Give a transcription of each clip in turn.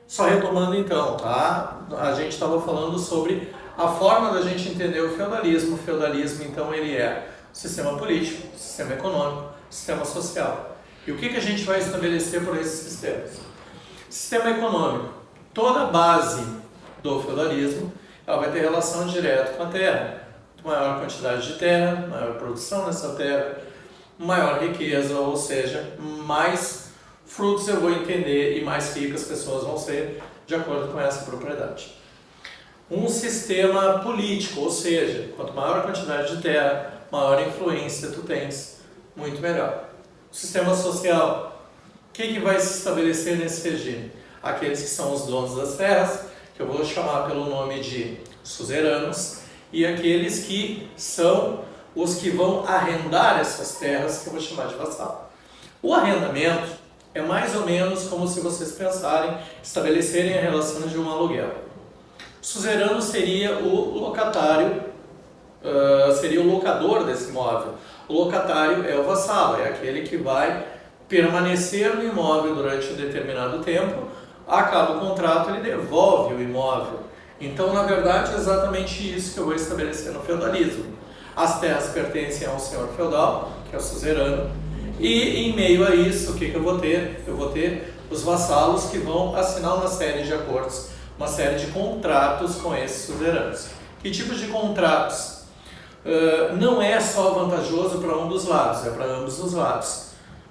Só retomando então, tá? A gente estava falando sobre a forma da gente entender o feudalismo. O feudalismo, então, ele é sistema político, sistema econômico, sistema social. E o que a gente vai estabelecer por esses sistemas? Sistema econômico. Toda a base do feudalismo, ela vai ter relação direta com a terra. Maior quantidade de terra, maior produção nessa terra, maior riqueza, ou seja, mais frutos eu vou entender e mais ricas as pessoas vão ser de acordo com essa propriedade. Um sistema político, ou seja, quanto maior a quantidade de terra, maior influência tu tens, muito melhor. O sistema social, o que vai se estabelecer nesse regime? Aqueles que são os donos das terras, que eu vou chamar pelo nome de suzeranos, e aqueles que são os que vão arrendar essas terras, que eu vou chamar de vassalo. O arrendamento é mais ou menos como se vocês pensarem, estabelecerem a relação de um aluguel. O suzerano seria o locatário, seria o locador desse imóvel. O locatário é o vassalo, é aquele que vai permanecer no imóvel durante um determinado tempo, acaba o contrato, ele devolve o imóvel. Então, na verdade, é exatamente isso que eu vou estabelecer no feudalismo. As terras pertencem ao senhor feudal, que é o suzerano, e em meio a isso, o que eu vou ter? Eu vou ter os vassalos que vão assinar uma série de acordos, uma série de contratos com esses suzeranos. Que tipos de contratos? Não é só vantajoso para um dos lados, é para ambos os lados.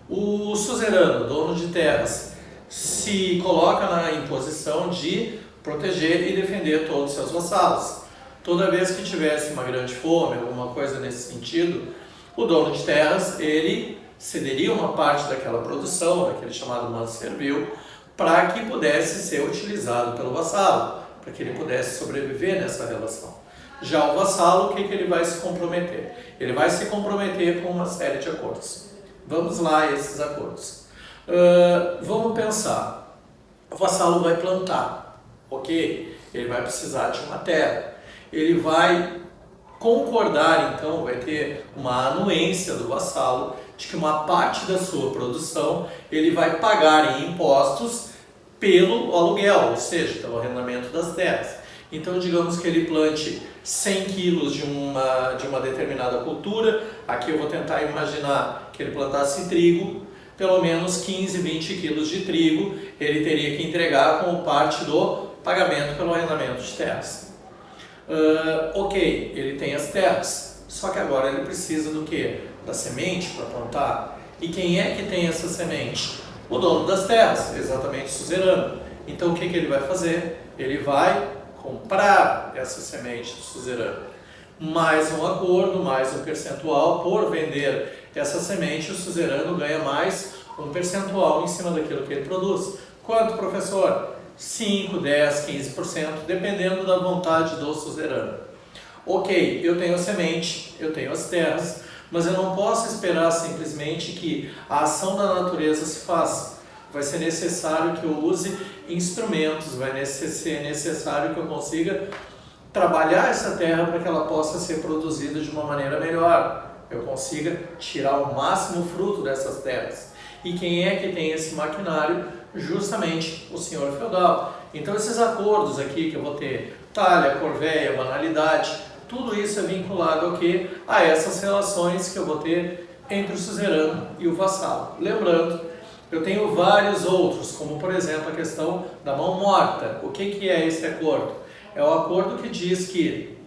O suzerano, dono de terras, se coloca na imposição de proteger e defender todos os seus vassalos. Toda vez que tivesse uma grande fome, alguma coisa nesse sentido, o dono de terras, ele cederia uma parte daquela produção, daquele chamado manso servil, para que pudesse ser utilizado pelo vassalo, para que ele pudesse sobreviver nessa relação. Já o vassalo, o que ele vai se comprometer? Ele vai se comprometer com uma série de acordos. Vamos lá a esses acordos. Vamos pensar. O vassalo vai plantar, ok? Ele vai precisar de uma terra. Ele vai concordar, então, vai ter uma anuência do vassalo de que uma parte da sua produção ele vai pagar em impostos pelo aluguel, ou seja, pelo arrendamento das terras. Então, digamos que ele plante 100 quilos de uma determinada cultura. Aqui eu vou tentar imaginar que ele plantasse trigo, pelo menos 15, 20 quilos de trigo ele teria que entregar como parte do pagamento pelo arrendamento de terras. Ok, ele tem as terras, só que agora ele precisa do quê? Da semente para plantar. E quem é que tem essa semente? O dono das terras, exatamente o suzerano. Então o que ele vai fazer? Ele vai comprar essa semente do suzerano. Mais um acordo, mais um percentual por vender essa semente, o suzerano ganha mais um percentual em cima daquilo que ele produz. Quanto, professor? 5, 10, 15%, dependendo da vontade do suzerano. Ok, eu tenho a semente, eu tenho as terras, mas eu não posso esperar simplesmente que a ação da natureza se faça. Vai ser necessário que eu use instrumentos, vai ser necessário que eu consiga trabalhar essa terra para que ela possa ser produzida de uma maneira melhor. Eu consiga tirar o máximo fruto dessas terras. E quem é que tem esse maquinário? Justamente o senhor feudal. Então esses acordos aqui que eu vou ter, talha, corvéia, banalidade, tudo isso é vinculado ao quê? A essas relações que eu vou ter entre o suzerano e o vassalo. Lembrando, eu tenho vários outros, como por exemplo a questão da mão morta. O que é esse acordo? É o acordo que diz que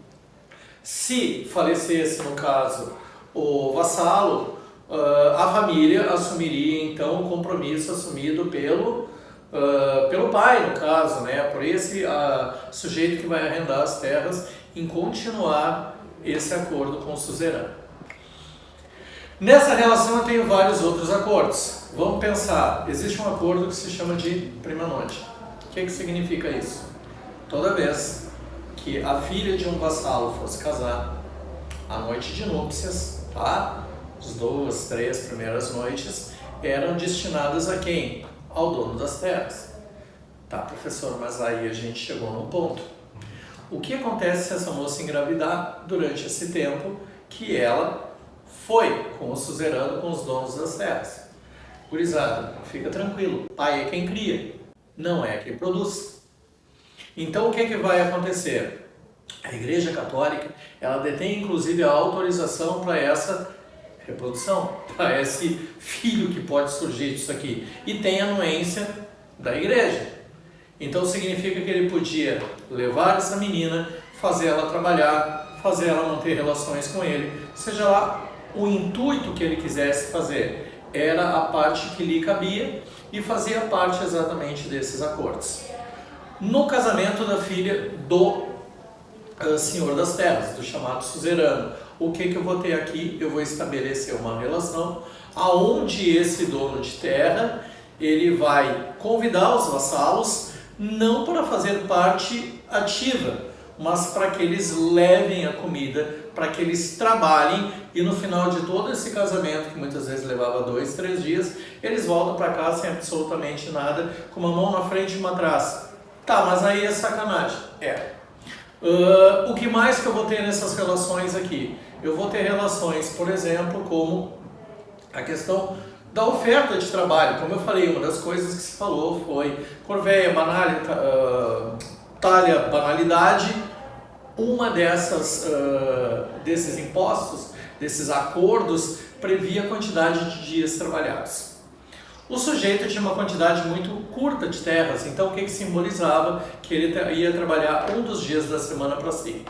se falecesse, no caso, o vassalo, a família assumiria então o compromisso assumido pelo pai, no caso, né? Por esse sujeito que vai arrendar as terras, em continuar esse acordo com o suzerano. Nessa relação eu tenho vários outros acordos. Vamos pensar, existe um acordo que se chama de prima nocte. O que significa isso? Toda vez que a filha de um vassalo fosse casar, a noite de núpcias, tá? As 2, 3 primeiras noites eram destinadas a quem? Ao dono das terras. Tá, professor, mas aí a gente chegou num ponto. O que acontece se essa moça engravidar durante esse tempo que ela foi com o suzerano, com os donos das terras? Gurizada, fica tranquilo, pai é quem cria. não é quem produz. Então o que vai acontecer? A Igreja Católica, ela detém inclusive a autorização para essa reprodução, para esse filho que pode surgir disso aqui, e tem a anuência da Igreja. Então significa que ele podia levar essa menina, fazer ela trabalhar, fazer ela manter relações com ele, seja lá o intuito que ele quisesse fazer, era a parte que lhe cabia e fazia parte exatamente desses acordos. No casamento da filha do senhor das terras, do chamado suzerano, o que eu vou ter aqui? Eu vou estabelecer uma relação aonde esse dono de terra, ele vai convidar os vassalos, não para fazer parte ativa, mas para que eles levem a comida, para que eles trabalhem, e no final de todo esse casamento, que muitas vezes levava 2, 3 dias, eles voltam para casa sem absolutamente nada, com uma mão na frente e uma atrás. Tá, mas aí é sacanagem. O que mais que eu vou ter nessas relações aqui? Eu vou ter relações, por exemplo, como a questão da oferta de trabalho. Como eu falei, uma das coisas que se falou foi corveia, talha, banalidade. Uma desses impostos, desses acordos, previa a quantidade de dias trabalhados. O sujeito tinha uma quantidade muito curta de terras, então o que simbolizava? Que ele ia trabalhar um dos dias da semana para si.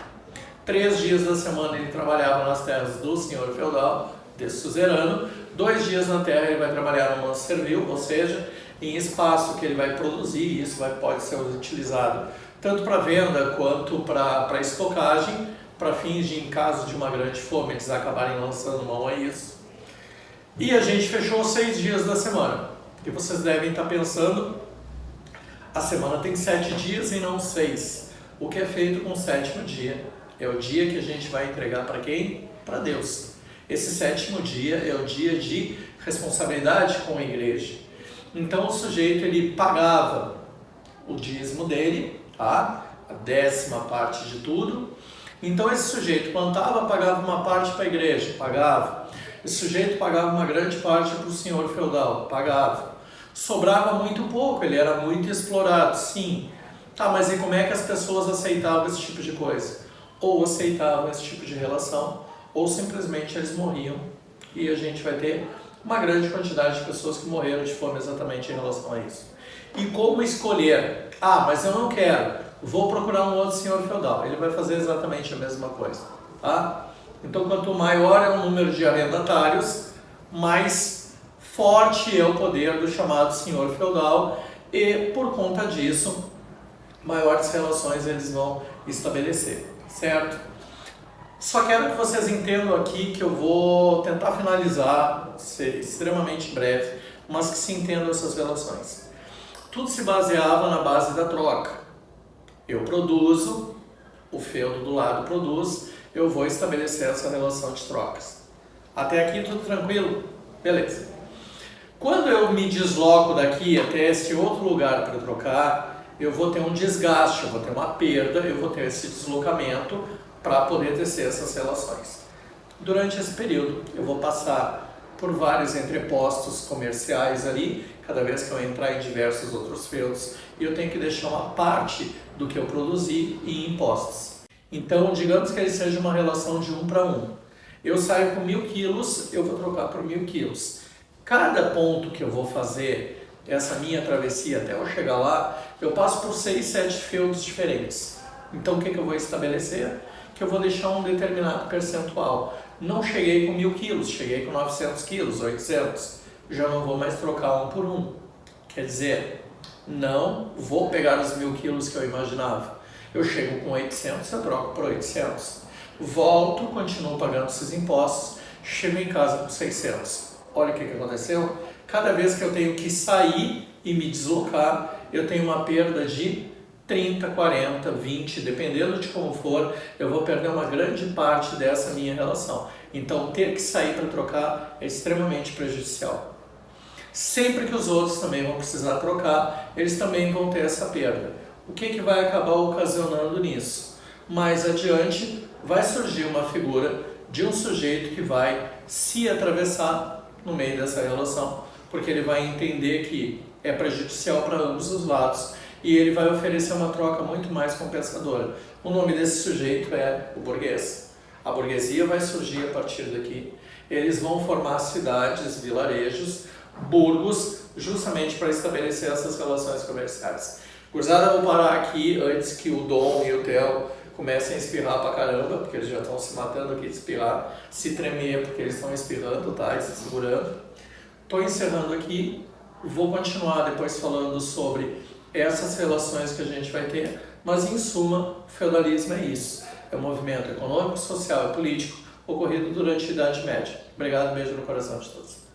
3 dias da semana ele trabalhava nas terras do senhor feudal, desse suzerano. 2 dias na terra ele vai trabalhar no manso servil, ou seja, em espaço que ele vai produzir, isso pode ser utilizado tanto para venda quanto para estocagem, para fins de, em caso de uma grande fome, eles acabarem lançando mão a isso. E a gente fechou 6 dias da semana. E vocês devem estar pensando, a semana tem 7 dias e não 6. O que é feito com o 7º dia? É o dia que a gente vai entregar para quem? Para Deus. Esse 7º dia é o dia de responsabilidade com a igreja. Então o sujeito, ele pagava o dízimo dele, tá? A 10ª parte de tudo. Então esse sujeito plantava, pagava uma parte para a igreja, pagava. Esse sujeito pagava uma grande parte para o senhor feudal, pagava. Sobrava muito pouco, ele era muito explorado, sim. Tá, mas e como é que as pessoas aceitavam esse tipo de coisa? Ou aceitavam esse tipo de relação, ou simplesmente eles morriam. E a gente vai ter uma grande quantidade de pessoas que morreram de fome exatamente em relação a isso. E como escolher? Ah, mas eu não quero, vou procurar um outro senhor feudal. Ele vai fazer exatamente a mesma coisa, tá? Então, quanto maior é o número de arrendatários, mais forte é o poder do chamado senhor feudal e, por conta disso, maiores relações eles vão estabelecer, certo? Só quero que vocês entendam aqui que eu vou tentar finalizar, ser extremamente breve, mas que se entendam essas relações. Tudo se baseava na base da troca. Eu produzo, o feudo do lado produz, eu vou estabelecer essa relação de trocas. Até aqui tudo tranquilo? Beleza. Quando eu me desloco daqui até esse outro lugar para trocar, eu vou ter um desgaste, eu vou ter uma perda, eu vou ter esse deslocamento para poder tecer essas relações. Durante esse período, eu vou passar por vários entrepostos comerciais ali, cada vez que eu entrar em diversos outros feudos, e eu tenho que deixar uma parte do que eu produzi em impostos. Então, digamos que ele seja uma relação de 1 para 1. Eu saio com 1.000 quilos, eu vou trocar por 1.000 quilos. Cada ponto que eu vou fazer, essa minha travessia até eu chegar lá, eu passo por 6, 7 feudos diferentes. Então, o que eu vou estabelecer? Que eu vou deixar um determinado percentual. Não cheguei com 1.000 quilos, cheguei com 900 quilos, 800. Já não vou mais trocar 1 por 1. Quer dizer, não vou pegar os 1.000 quilos que eu imaginava. Eu chego com 800, eu troco por 800. Volto, continuo pagando esses impostos, chego em casa com 600. Olha o que aconteceu. Cada vez que eu tenho que sair e me deslocar, eu tenho uma perda de 30, 40, 20, dependendo de como for, eu vou perder uma grande parte dessa minha relação. Então, ter que sair para trocar é extremamente prejudicial. Sempre que os outros também vão precisar trocar, eles também vão ter essa perda. O que vai acabar ocasionando nisso? Mais adiante, vai surgir uma figura de um sujeito que vai se atravessar no meio dessa relação, porque ele vai entender que é prejudicial para ambos os lados e ele vai oferecer uma troca muito mais compensadora. O nome desse sujeito é o burguês. A burguesia vai surgir a partir daqui. Eles vão formar cidades, vilarejos, burgos, justamente para estabelecer essas relações comerciais. Gurizada, vou parar aqui antes que o Dom e o Theo comecem a espirrar pra caramba, porque eles já estão se matando aqui de espirrar, se tremer porque eles estão espirrando, tá? E se segurando. Estou encerrando aqui, vou continuar depois falando sobre essas relações que a gente vai ter, mas em suma, o feudalismo é isso. É um movimento econômico, social e político ocorrido durante a Idade Média. Obrigado, beijo no coração de todos.